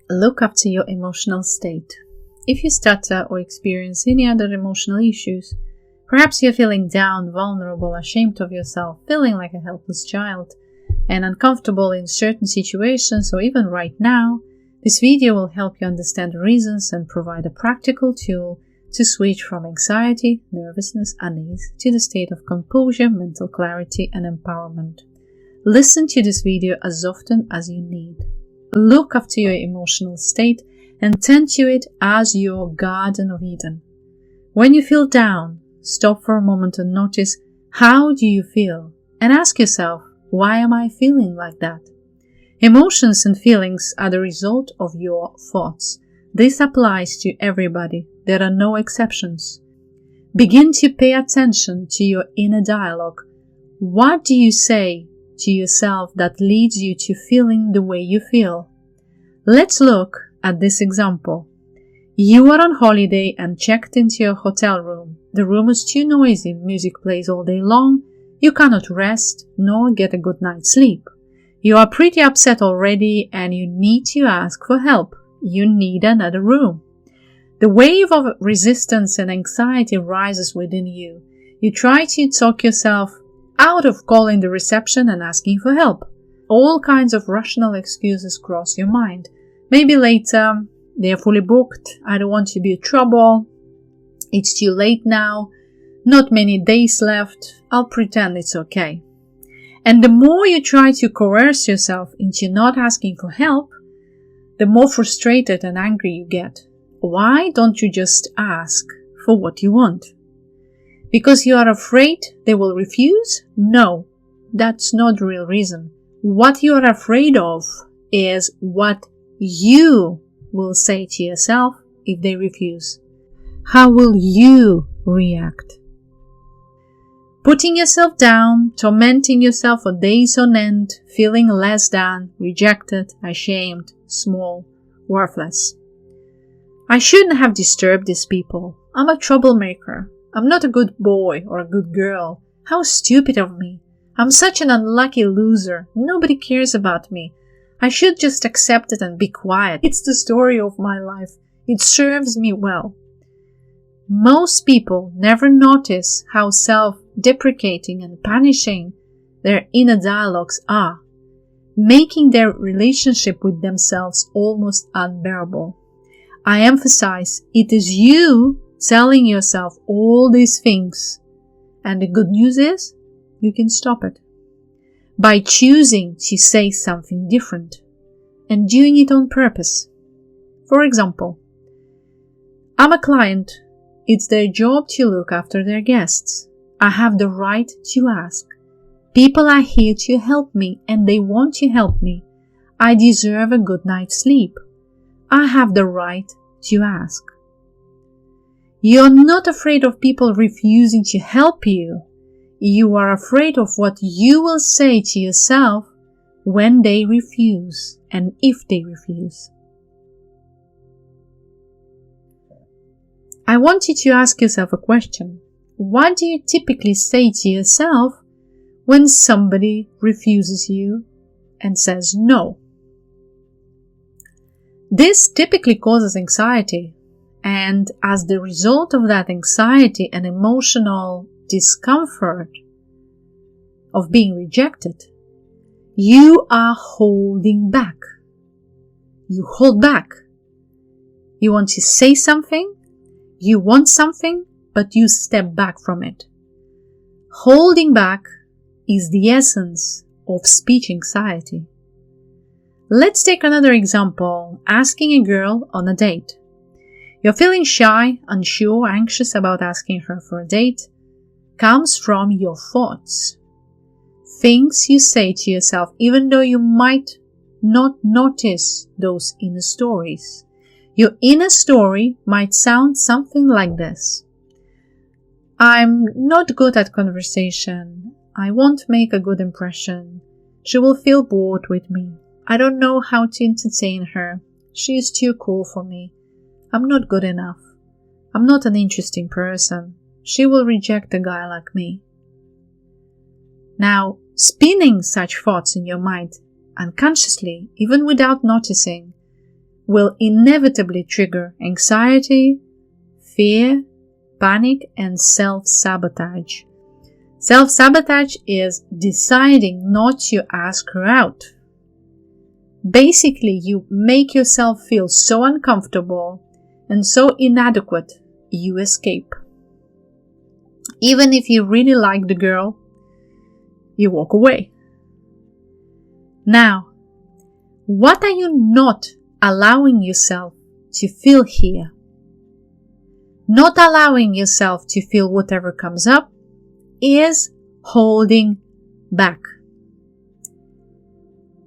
Look after your emotional state. If you stutter or experience any other emotional issues, perhaps you're feeling down, vulnerable, ashamed of yourself, feeling like a helpless child, and uncomfortable in certain situations or even right now, this video will help you understand the reasons and provide a practical tool to switch from anxiety, nervousness, unease to the state of composure, mental clarity, and empowerment. Listen to this video as often as you need. Look after your emotional state and tend to it as your Garden of Eden. When you feel down, stop for a moment and notice how do you feel and ask yourself, why am I feeling like that? Emotions and feelings are the result of your thoughts. This applies to everybody. There are no exceptions. Begin to pay attention to your inner dialogue. What do you say to yourself that leads you to feeling the way you feel? Let's look at this example. You are on holiday and checked into your hotel room. The room is too noisy, music plays all day long, you cannot rest nor get a good night's sleep. You are pretty upset already and you need to ask for help. You need another room. The wave of resistance and anxiety rises within you. You try to talk yourself out of calling the reception and asking for help. All kinds of rational excuses cross your mind. Maybe later, they're fully booked, I don't want to be in trouble, it's too late now, not many days left, I'll pretend it's okay. And the more you try to coerce yourself into not asking for help, the more frustrated and angry you get. Why don't you just ask for what you want? Because you are afraid they will refuse? No, that's not the real reason. What you are afraid of is what you will say to yourself if they refuse. How will you react? Putting yourself down, tormenting yourself for days on end, feeling less than, rejected, ashamed, small, worthless. I shouldn't have disturbed these people. I'm a troublemaker. I'm not a good boy or a good girl. How stupid of me. I'm such an unlucky loser. Nobody cares about me. I should just accept it and be quiet. It's the story of my life. It serves me well. Most people never notice how self-deprecating and punishing their inner dialogues are, making their relationship with themselves almost unbearable. I emphasize, it is you telling yourself all these things. And the good news is, you can stop it. By choosing to say something different and doing it on purpose. For example, I'm a client. It's their job to look after their guests. I have the right to ask. People are here to help me and they want to help me. I deserve a good night's sleep. I have the right to ask. You're not afraid of people refusing to help you. You are afraid of what you will say to yourself when they refuse and if they refuse. I want you to ask yourself a question. What do you typically say to yourself when somebody refuses you and says no? This typically causes anxiety, and as the result of that anxiety and emotional discomfort of being rejected, you are holding back. You hold back. You want to say something, you want something, but you step back from it. Holding back is the essence of speech anxiety. Let's take another example, asking a girl on a date. You're feeling shy, unsure, anxious about asking her for a date. Comes from your thoughts. Things you say to yourself, even though you might not notice those inner stories. Your inner story might sound something like this. I'm not good at conversation. I won't make a good impression. She will feel bored with me. I don't know how to entertain her. She is too cool for me. I'm not good enough. I'm not an interesting person. She will reject a guy like me. Now, spinning such thoughts in your mind unconsciously, even without noticing, will inevitably trigger anxiety, fear, panic, and self-sabotage. Self-sabotage is deciding not to ask her out. Basically, you make yourself feel so uncomfortable and so inadequate, you escape. Even if you really like the girl, you walk away. Now, what are you not allowing yourself to feel here? Not allowing yourself to feel whatever comes up is holding back.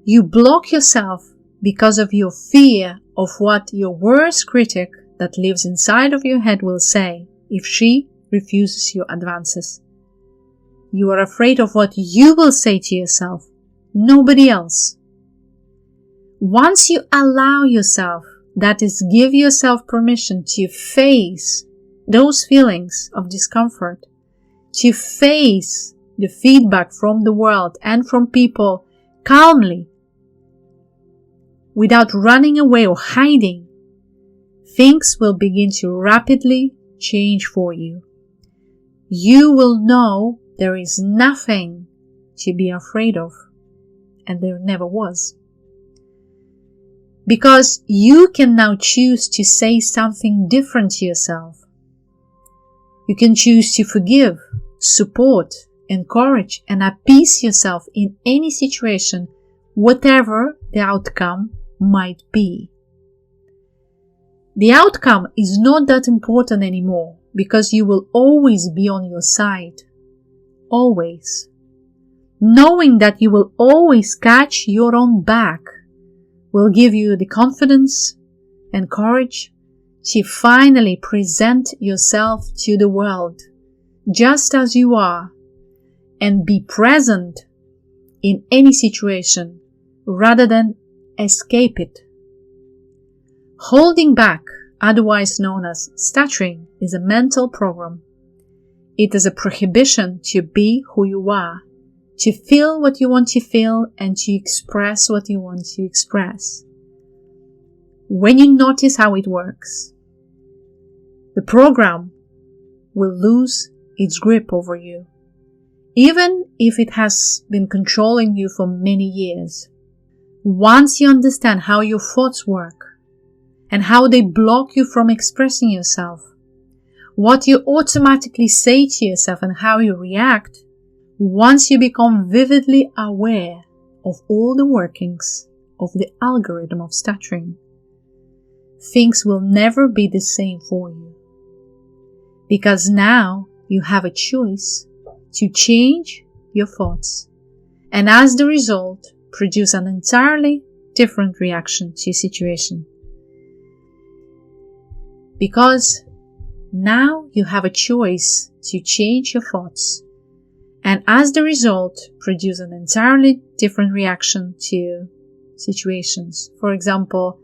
You block yourself because of your fear of what your worst critic that lives inside of your head will say if she refuses your advances. You are afraid of what you will say to yourself, nobody else. Once you allow yourself, that is, give yourself permission to face those feelings of discomfort, to face the feedback from the world and from people calmly, without running away or hiding, things will begin to rapidly change for you. You will know there is nothing to be afraid of, and there never was. Because you can now choose to say something different to yourself. You can choose to forgive, support, encourage, and appease yourself in any situation, whatever the outcome might be. The outcome is not that important anymore because you will always be on your side. Always. Knowing that you will always catch your own back will give you the confidence and courage to finally present yourself to the world just as you are and be present in any situation rather than escape it. Holding back, otherwise known as stuttering, is a mental program. It is a prohibition to be who you are, to feel what you want to feel, and to express what you want to express. When you notice how it works, the program will lose its grip over you, even if it has been controlling you for many years. Once you understand how your thoughts work and how they block you from expressing yourself, what you automatically say to yourself and how you react, once you become vividly aware of all the workings of the algorithm of stuttering, things will never be the same for you. Because now you have a choice to change your thoughts and as the result produce an entirely different reaction to your situation. Because now you have a choice to change your thoughts and as the result produce an entirely different reaction to situations. For example,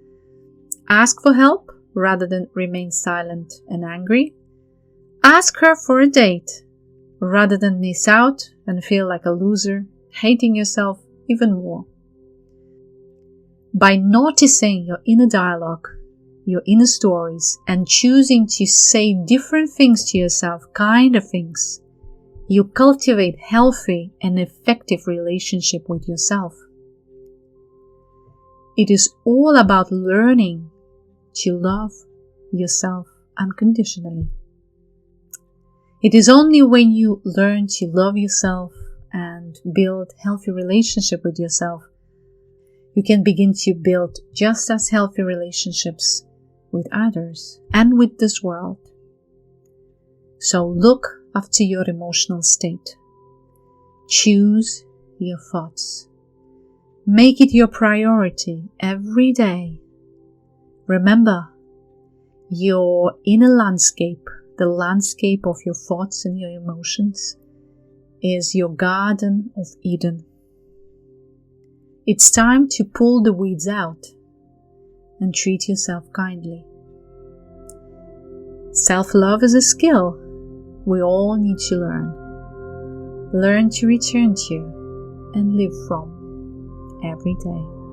ask for help rather than remain silent and angry. Ask her for a date rather than miss out and feel like a loser, hating yourself even more. By noticing your inner dialogue, your inner stories, and choosing to say different things to yourself, kinder things, you cultivate healthy and effective relationship with yourself. It is all about learning to love yourself unconditionally. It is only when you learn to love yourself and build healthy relationship with yourself, you can begin to build just as healthy relationships with others and with this world. So look after your emotional state. Choose your thoughts. Make it your priority every day. Remember, your inner landscape, the landscape of your thoughts and your emotions, is your Garden of Eden. It's time to pull the weeds out and treat yourself kindly. Self-love is a skill we all need to learn. Learn to return to and live from every day.